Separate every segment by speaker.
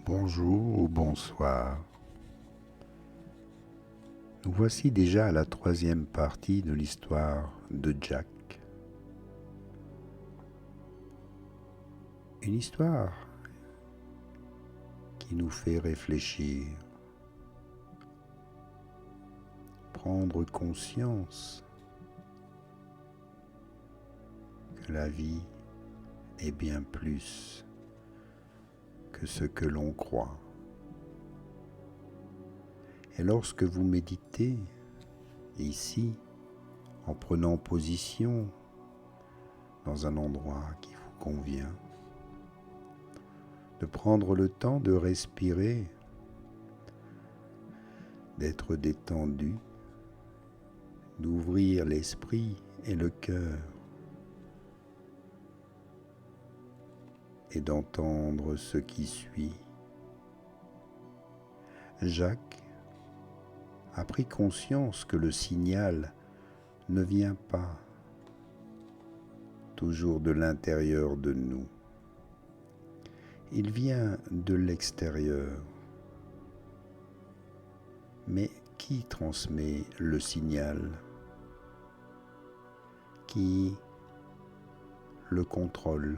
Speaker 1: Bonjour ou bonsoir. Nous voici déjà à la troisième partie de l'histoire de Jack. Une histoire qui nous fait réfléchir, prendre conscience que la vie est bien plus que ce que l'on croit. Et lorsque vous méditez ici, en prenant position dans un endroit qui vous convient, de prendre le temps de respirer, d'être détendu, d'ouvrir l'esprit et le cœur et d'entendre ce qui suit. Jacques a pris conscience que le signal ne vient pas toujours de l'intérieur de nous. Il vient de l'extérieur. Mais qui transmet le signal? Qui le contrôle?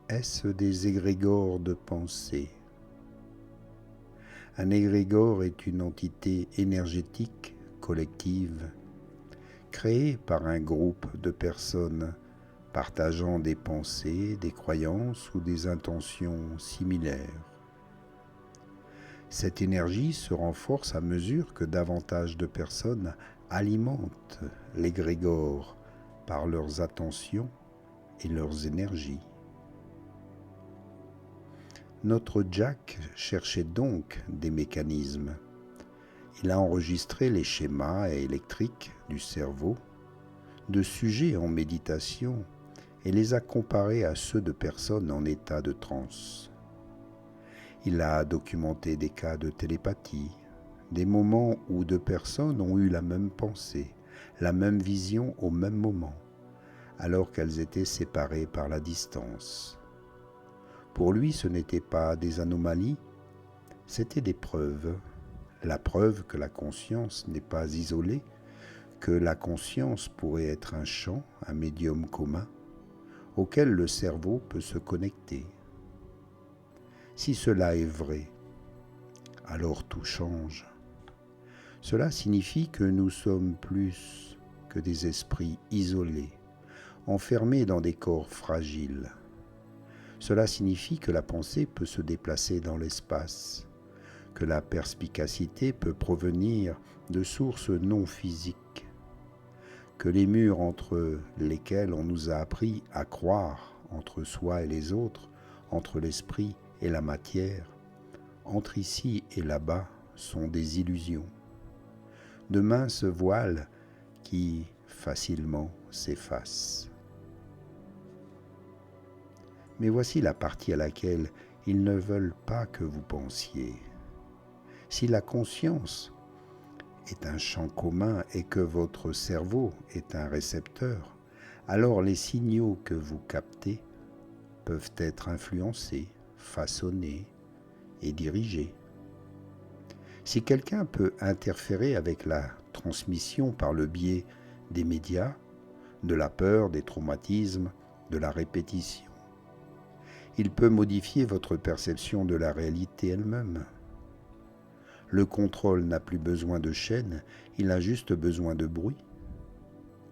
Speaker 1: Est-ce des égrégores de pensée? Un égrégore est une entité énergétique collective créée par un groupe de personnes partageant des pensées, des croyances ou des intentions similaires. Cette énergie se renforce à mesure que davantage de personnes alimentent l'égrégore par leurs attentions et leurs énergies. Notre Jack cherchait donc des mécanismes. Il a enregistré les schémas électriques du cerveau de sujets en méditation et les a comparés à ceux de personnes en état de transe. Il a documenté des cas de télépathie, des moments où deux personnes ont eu la même pensée, la même vision au même moment, alors qu'elles étaient séparées par la distance. Pour lui, ce n'étaient pas des anomalies, c'étaient des preuves. La preuve que la conscience n'est pas isolée, que la conscience pourrait être un champ, un médium commun, auquel le cerveau peut se connecter. Si cela est vrai, alors tout change. Cela signifie que nous sommes plus que des esprits isolés, enfermés dans des corps fragiles. Cela signifie que la pensée peut se déplacer dans l'espace, que la perspicacité peut provenir de sources non physiques, que les murs entre lesquels on nous a appris à croire entre soi et les autres, entre l'esprit et la matière, entre ici et là-bas, sont des illusions, de minces voiles qui facilement s'effacent. Mais voici la partie à laquelle ils ne veulent pas que vous pensiez. Si la conscience est un champ commun et que votre cerveau est un récepteur, alors les signaux que vous captez peuvent être influencés, façonnés et dirigés. Si quelqu'un peut interférer avec la transmission par le biais des médias, de la peur, des traumatismes, de la répétition, il peut modifier votre perception de la réalité elle-même. Le contrôle n'a plus besoin de chaînes, il a juste besoin de bruit.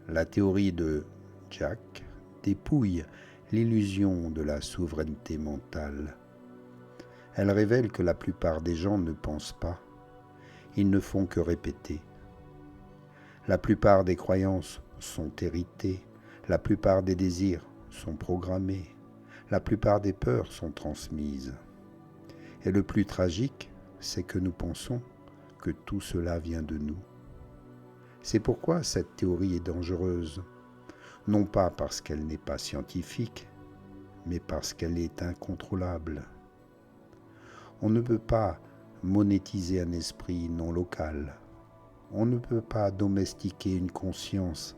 Speaker 1: La théorie de Jack dépouille l'illusion de la souveraineté mentale. Elle révèle que la plupart des gens ne pensent pas, ils ne font que répéter. La plupart des croyances sont héritées, la plupart des désirs sont programmés, la plupart des peurs sont transmises. Et le plus tragique, c'est que nous pensons que tout cela vient de nous. C'est pourquoi cette théorie est dangereuse, non pas parce qu'elle n'est pas scientifique, mais parce qu'elle est incontrôlable. On ne peut pas monétiser un esprit non local. On ne peut pas domestiquer une conscience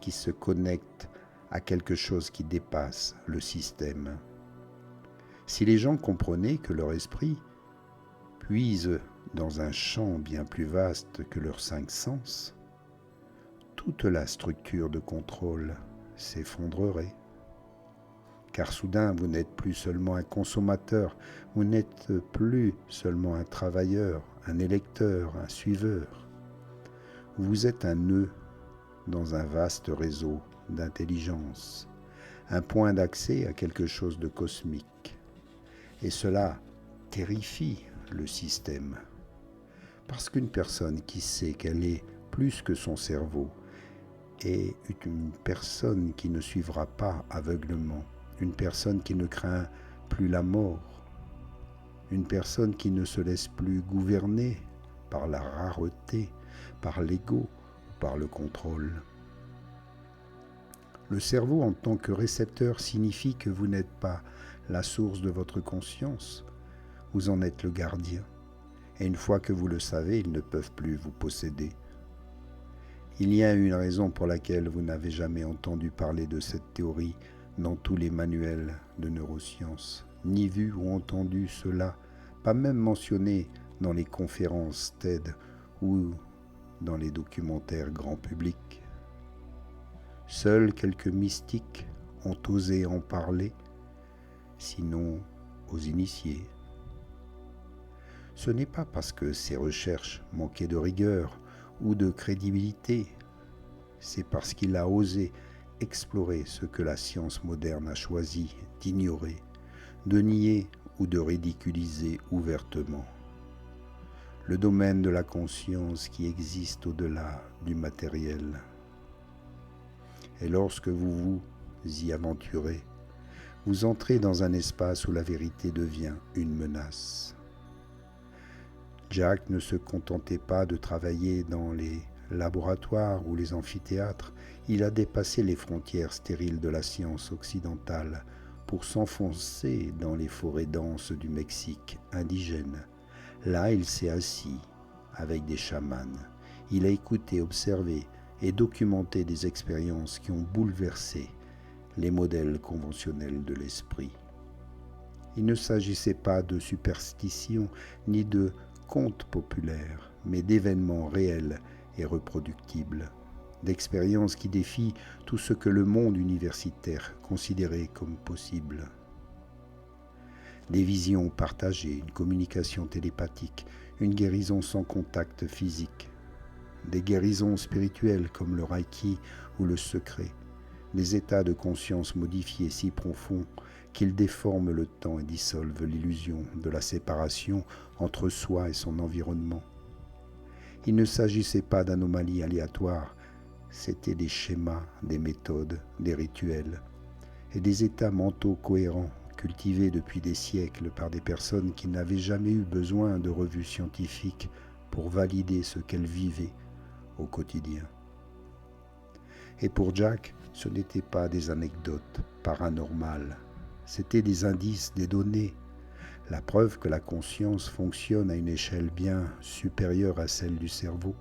Speaker 1: qui se connecte à quelque chose qui dépasse le système. Si les gens comprenaient que leur esprit puise dans un champ bien plus vaste que leurs 5 sens, toute la structure de contrôle s'effondrerait. Car soudain, vous n'êtes plus seulement un consommateur, vous n'êtes plus seulement un travailleur, un électeur, un suiveur. Vous êtes un nœud dans un vaste réseau d'intelligence, un point d'accès à quelque chose de cosmique. Et cela terrifie le système. Parce qu'une personne qui sait qu'elle est plus que son cerveau est une personne qui ne suivra pas aveuglement, une personne qui ne craint plus la mort, une personne qui ne se laisse plus gouverner par la rareté, par l'ego ou par le contrôle. Le cerveau en tant que récepteur signifie que vous n'êtes pas la source de votre conscience, vous en êtes le gardien. Et une fois que vous le savez, ils ne peuvent plus vous posséder. Il y a une raison pour laquelle vous n'avez jamais entendu parler de cette théorie dans tous les manuels de neurosciences, ni vu ou entendu cela, pas même mentionné dans les conférences TED ou dans les documentaires grand public. Seuls quelques mystiques ont osé en parler, sinon aux initiés. Ce n'est pas parce que ces recherches manquaient de rigueur ou de crédibilité, c'est parce qu'il a osé explorer ce que la science moderne a choisi d'ignorer, de nier ou de ridiculiser ouvertement. Le domaine de la conscience qui existe au-delà du matériel. Et lorsque vous vous y aventurez, vous entrez dans un espace où la vérité devient une menace. Jack ne se contentait pas de travailler dans les laboratoires ou les amphithéâtres, il a dépassé les frontières stériles de la science occidentale pour s'enfoncer dans les forêts denses du Mexique indigène. Là, il s'est assis avec des chamans. Il a écouté, observé et documenté des expériences qui ont bouleversé les modèles conventionnels de l'esprit. Il ne s'agissait pas de superstitions ni de contes populaires, mais d'événements réels et reproductibles, d'expériences qui défient tout ce que le monde universitaire considérait comme possible. Des visions partagées, une communication télépathique, une guérison sans contact physique, des guérisons spirituelles comme le Reiki ou le secret, des états de conscience modifiés si profonds qu'ils déforment le temps et dissolvent l'illusion de la séparation entre soi et son environnement. Il ne s'agissait pas d'anomalies aléatoires, c'étaient des schémas, des méthodes, des rituels et des états mentaux cohérents cultivés depuis des siècles par des personnes qui n'avaient jamais eu besoin de revues scientifiques pour valider ce qu'elles vivaient au quotidien. Et pour Jack, ce n'étaient pas des anecdotes paranormales, c'étaient des indices, des données, la preuve que la conscience fonctionne à une échelle bien supérieure à celle du cerveau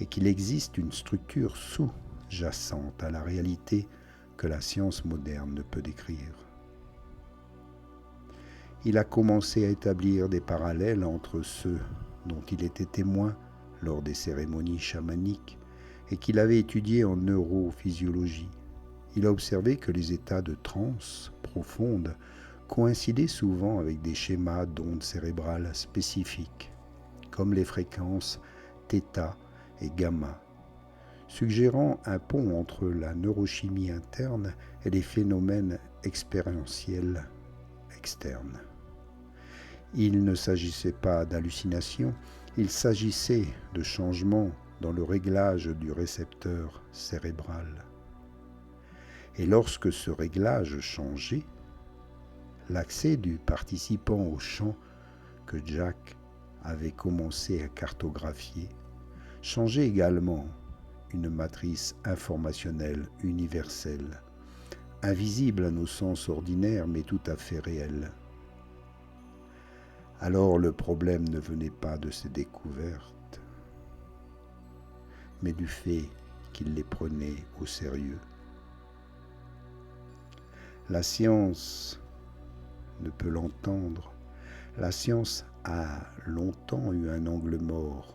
Speaker 1: et qu'il existe une structure sous-jacente à la réalité que la science moderne ne peut décrire. Il a commencé à établir des parallèles entre ceux dont il était témoin lors des cérémonies chamaniques et qu'il avait étudiés en neurophysiologie. Il a observé que les états de transe profonde coïncidaient souvent avec des schémas d'ondes cérébrales spécifiques, comme les fréquences θ et gamma, suggérant un pont entre la neurochimie interne et les phénomènes expérientiels externes. Il ne s'agissait pas d'hallucinations, il s'agissait de changements dans le réglage du récepteur cérébral. Et lorsque ce réglage changeait, l'accès du participant au champ que Jack avait commencé à cartographier changeait également une matrice informationnelle universelle, invisible à nos sens ordinaires mais tout à fait réelle. Alors le problème ne venait pas de ces découvertes, mais du fait qu'il les prenait au sérieux. La science ne peut l'entendre. La science a longtemps eu un angle mort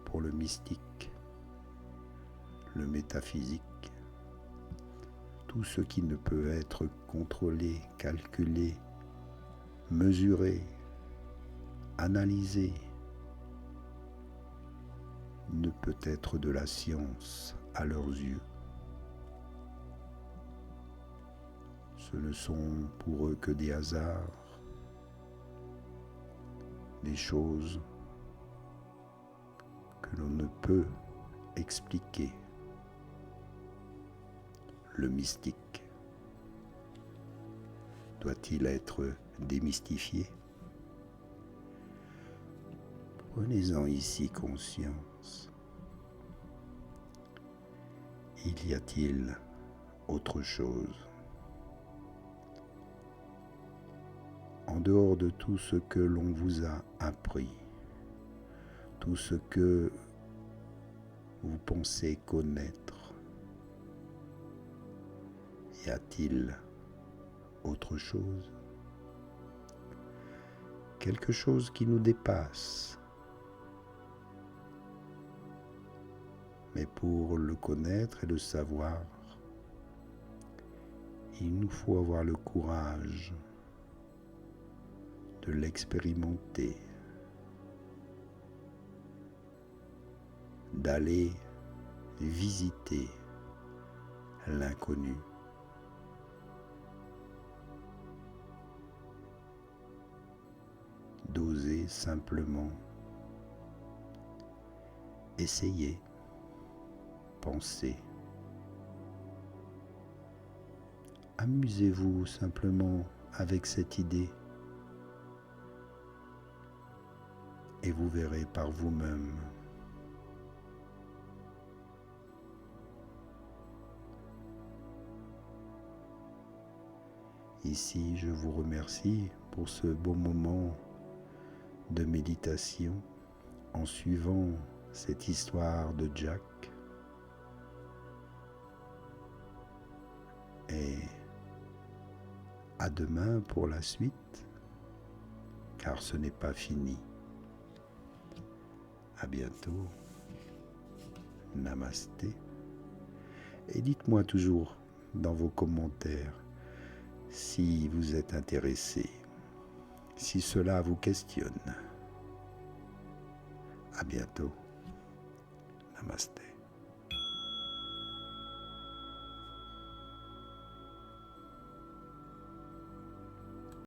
Speaker 1: pour le mystique, le métaphysique. Tout ce qui ne peut être contrôlé, calculé, mesuré, analysé, ne peut être de la science à leurs yeux. Ce ne sont pour eux que des hasards, des choses que l'on ne peut expliquer. Le mystique doit-il être démystifié? Prenez-en ici conscience. Y a-t-il autre chose? En dehors de tout ce que l'on vous a appris, tout ce que vous pensez connaître, y a-t-il autre chose? Quelque chose qui nous dépasse. Mais pour le connaître et le savoir, il nous faut avoir le courage de l'expérimenter, d'aller visiter l'inconnu. D'oser simplement essayer, penser. Amusez-vous simplement avec cette idée et vous verrez par vous-même. Ici, je vous remercie pour ce beau moment de méditation en suivant cette histoire de Jack. Et à demain pour la suite, car ce n'est pas fini. À bientôt. Namasté. Et dites-moi toujours dans vos commentaires si vous êtes intéressé, si cela vous questionne. À bientôt. Namasté.